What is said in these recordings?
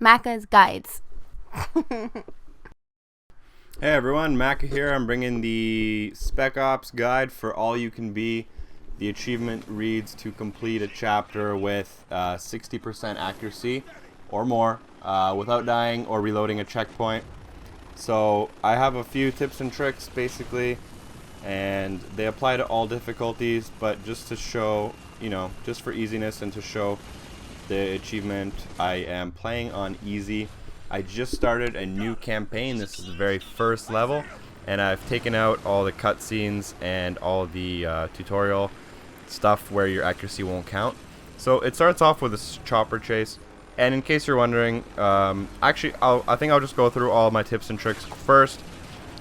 Macca's Guides. Hey everyone, Macca here. I'm bringing the Spec Ops guide for All You Can Be. The achievement reads to complete a chapter with 60% accuracy or more without dying or reloading a checkpoint. So I have a few tips and tricks basically, and they apply to all difficulties, but just to show, just for easiness and to show the achievement, I am playing on easy. I just started a new campaign. This is the very first level, and I've taken out all the cutscenes and all the tutorial stuff where your accuracy won't count. So it starts off with a chopper chase, and in case you're wondering, I think I'll just go through all my tips and tricks first,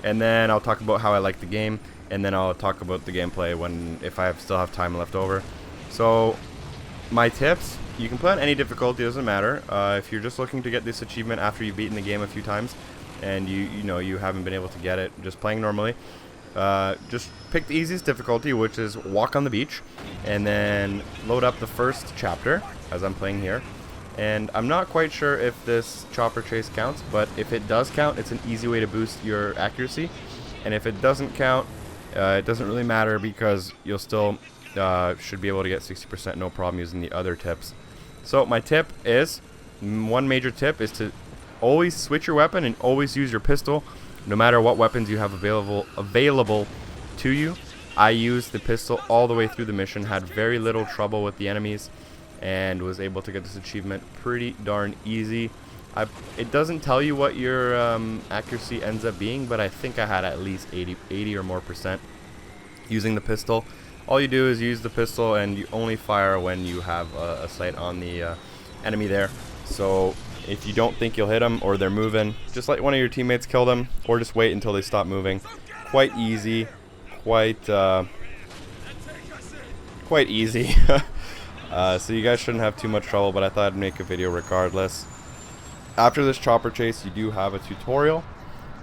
and then I'll talk about how I like the game, and then I'll talk about the gameplay if I still have time left over. So my tips: you can play on any difficulty, doesn't matter. If you're just looking to get this achievement after you've beaten the game a few times and you haven't been able to get it just playing normally, just pick the easiest difficulty, which is walk on the beach, and then load up the first chapter as I'm playing here. And I'm not quite sure if this chopper chase counts, but if it does count, it's an easy way to boost your accuracy. And if it doesn't count, it doesn't really matter, because you'll still should be able to get 60% no problem using the other tips. So my one major tip is to always switch your weapon and always use your pistol, no matter what weapons you have available to you. I used the pistol all the way through the mission, had very little trouble with the enemies, and was able to get this achievement pretty darn easy. It doesn't tell you what your accuracy ends up being, but I think I had at least 80 or more % using the pistol. All you do is use the pistol, and you only fire when you have a sight on the enemy there. So if you don't think you'll hit them or they're moving, just let one of your teammates kill them, or just wait until they stop moving. Quite easy, quite easy. So you guys shouldn't have too much trouble, but I thought I'd make a video regardless. After this chopper chase, you do have a tutorial,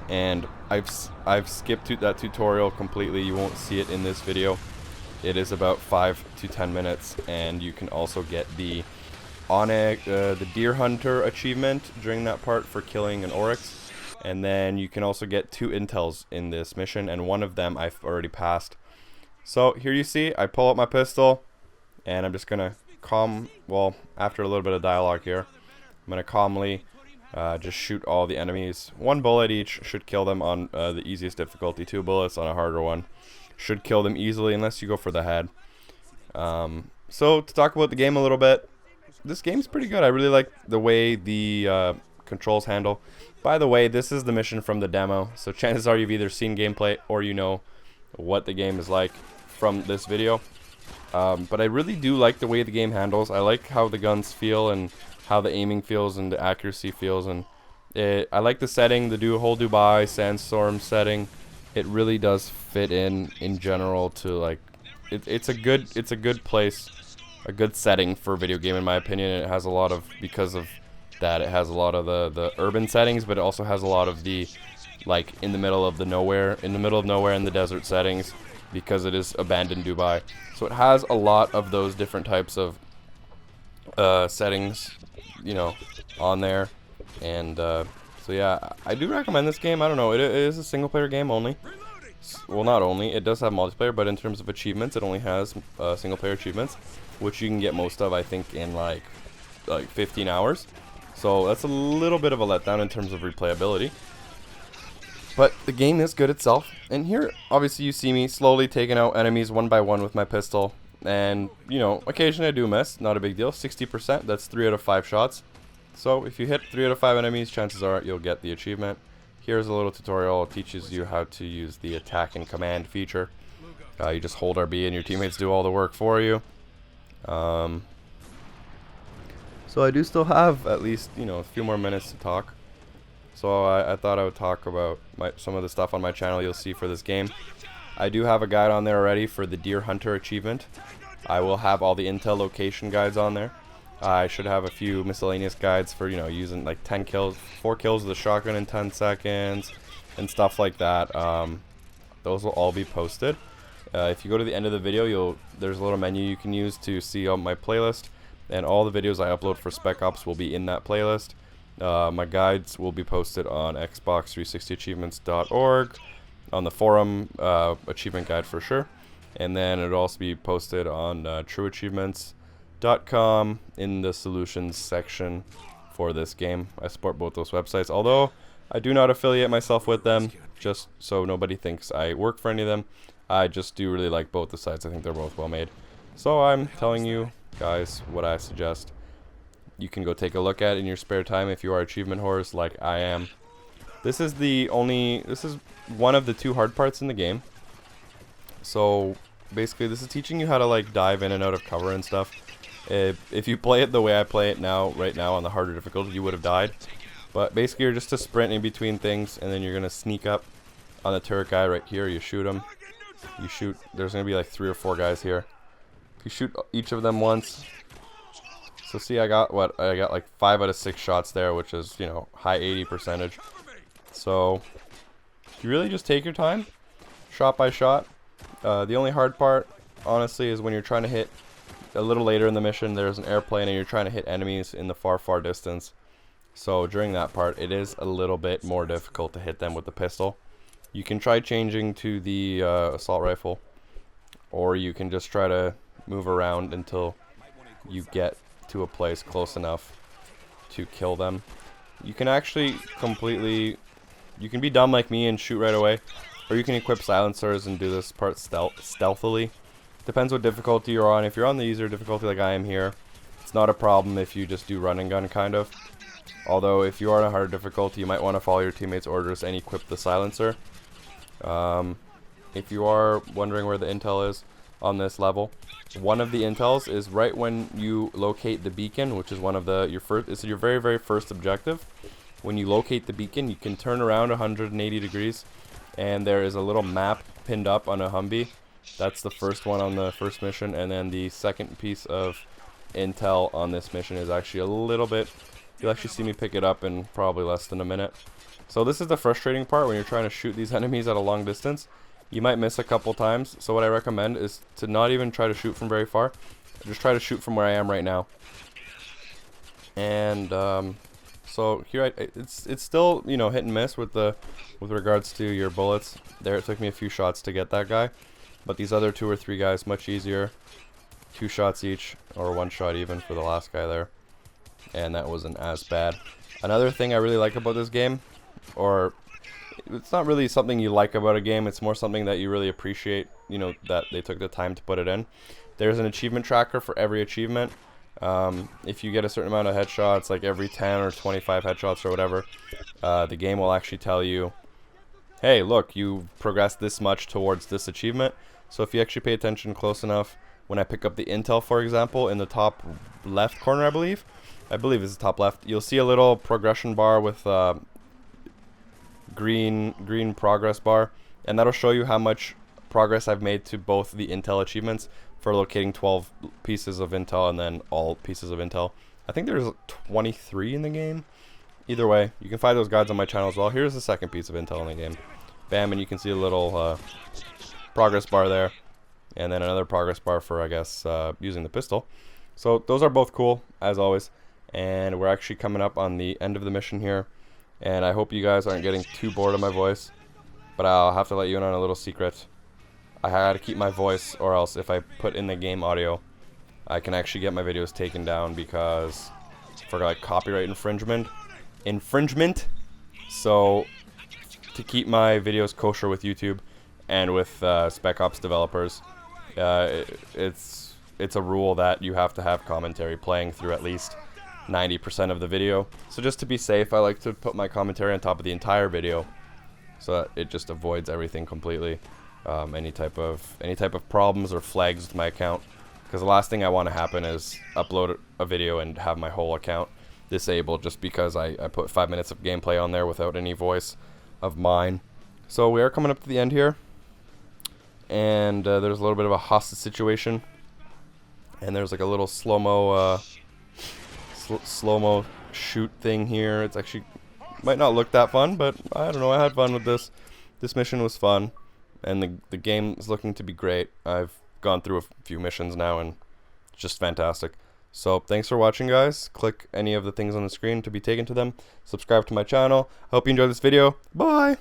and I've skipped that tutorial completely. You won't see it in this video. It is about 5 to 10 minutes, and you can also get the Deer Hunter achievement during that part for killing an oryx. And then you can also get 2 intels in this mission, and one of them I've already passed. So here you see, I pull out my pistol, and I'm just gonna after a little bit of dialogue here, I'm gonna calmly just shoot all the enemies. 1 bullet each should kill them on the easiest difficulty. 2 bullets on a harder one should kill them easily, unless you go for the head. So to talk about the game a little bit, this game's pretty good. I really like the way the controls handle. By the way, this is the mission from the demo, so chances are you've either seen gameplay or you know what the game is like from this video. But I really do like the way the game handles. I like how the guns feel and how the aiming feels and the accuracy feels, and I like the setting, the whole Dubai sandstorm setting. It really does fit in general to, like, it's a good place, a good setting for a video game, in my opinion. It has a lot of, because of that, it has a lot of the urban settings, but it also has a lot of the, like, in the middle of nowhere in the desert settings, because it is abandoned Dubai. So it has a lot of those different types of settings, on there. And so yeah, I do recommend this game. I don't know, it is a single player game only. Well, not only, it does have multiplayer, but in terms of achievements, it only has single player achievements, which you can get most of, I think, in like 15 hours. So that's a little bit of a letdown in terms of replayability. But the game is good itself. And here, obviously, you see me slowly taking out enemies one by one with my pistol. And, occasionally I do miss, not a big deal. 60%, that's 3 out of 5 shots. So if you hit 3 out of 5 enemies, chances are you'll get the achievement. Here's a little tutorial. It teaches you how to use the attack and command feature. You just hold RB and your teammates do all the work for you. So I do still have at least, a few more minutes to talk. So I thought I would talk about some of the stuff on my channel you'll see for this game. I do have a guide on there already for the Deer Hunter achievement. I will have all the intel location guides on there. I should have a few miscellaneous guides for, using like 4 kills with a shotgun in 10 seconds and stuff like that. Those will all be posted. If you go to the end of the video, there's a little menu you can use to see all my playlist, and all the videos I upload for Spec Ops will be in that playlist. My guides will be posted on Xbox360achievements.org, on the forum, achievement guide for sure. And then it'll also be posted on trueachievements.com in the solutions section for this game. I support both those websites, although I do not affiliate myself with them, just so nobody thinks I work for any of them. I just do really like both the sites. I think they're both well made. So I'm telling you guys what I suggest. You can go take a look at in your spare time if you are achievement whores like I am. This is one of the 2 hard parts in the game. So basically this is teaching you how to like dive in and out of cover and stuff. If you play it the way I play it right now on the harder difficulty, you would have died. But basically you're just to sprint in between things, and then you're gonna sneak up on the turret guy right here. You shoot him. You shoot. There's gonna be like 3 or 4 guys here. You shoot each of them once. So see, I got like 5 out of 6 shots there, which is, you know, high 80%. So you really just take your time, shot by shot. The only hard part, honestly, is when you're trying to hit a little later in the mission. There's an airplane and you're trying to hit enemies in the far distance. So during that part, it is a little bit more difficult to hit them with the pistol. You can try changing to the assault rifle, or you can just try to move around until you get to a place close enough to kill them. You can actually you can be dumb like me and shoot right away, or you can equip silencers and do this part stealthily. Depends what difficulty you're on. If you're on the easier difficulty like I am here, it's not a problem if you just do run and gun kind of. Although if you are on a harder difficulty, you might want to follow your teammates' orders and equip the silencer. If you are wondering where the intel is on this level, one of the intels is right when you locate the beacon, which is one of it's your very first objective. When you locate the beacon, you can turn around 180 degrees, and there is a little map pinned up on a Humvee. That's the first one on the first mission, and then the second piece of intel on this mission is actually a little bit. You'll actually see me pick it up in probably less than a minute. So this is the frustrating part when you're trying to shoot these enemies at a long distance. You might miss a couple times, so what I recommend is to not even try to shoot from very far. Just try to shoot from where I am right now. And so here it's still, you know, hit and miss with regards to your bullets. There, it took me a few shots to get that guy, but these other 2 or 3 guys much easier. 2 shots each, or 1 shot even for the last guy there, and that wasn't as bad. Another thing I really like about this game, or it's not really something you like about a game, it's more something that you really appreciate, you know, that they took the time to put it in. There's an achievement tracker for every achievement. If you get a certain amount of headshots, like every 10 or 25 headshots or whatever, the game will actually tell you, hey, look, you progressed this much towards this achievement. So if you actually pay attention close enough, when I pick up the intel, for example, in the top left corner, I believe it's the top left, you'll see a little progression bar with green progress bar, and that'll show you how much progress I've made to both the intel achievements for locating 12 pieces of intel and then all pieces of intel. I think there's 23 in the game. Either way, you can find those guides on my channel as well. Here's the second piece of intel in the game. Bam, and you can see a little progress bar there, and then another progress bar for, I guess, using the pistol. So those are both cool, as always, and we're actually coming up on the end of the mission here. And I hope you guys aren't getting too bored of my voice, but I'll have to let you in on a little secret. I had to keep my voice, or else if I put in the game audio, I can actually get my videos taken down because for like copyright infringement. So to keep my videos kosher with YouTube and with Spec Ops developers, it's a rule that you have to have commentary playing through at least 90% of the video. So just to be safe, I like to put my commentary on top of the entire video, so that it just avoids everything completely. Any type of problems or flags with my account, because the last thing I want to happen is upload a video and have my whole account disabled just because I put 5 minutes of gameplay on there without any voice of mine. So we are coming up to the end here, and there's a little bit of a hostage situation, and there's like a little slow-mo shoot thing here. It's actually might not look that fun, but I don't know, I had fun with this. This mission was fun, and the game is looking to be great. I've gone through a few missions now, and it's just fantastic. So thanks for watching, guys. Click any of the things on the screen to be taken to them. Subscribe to my channel. I hope you enjoyed this video. Bye.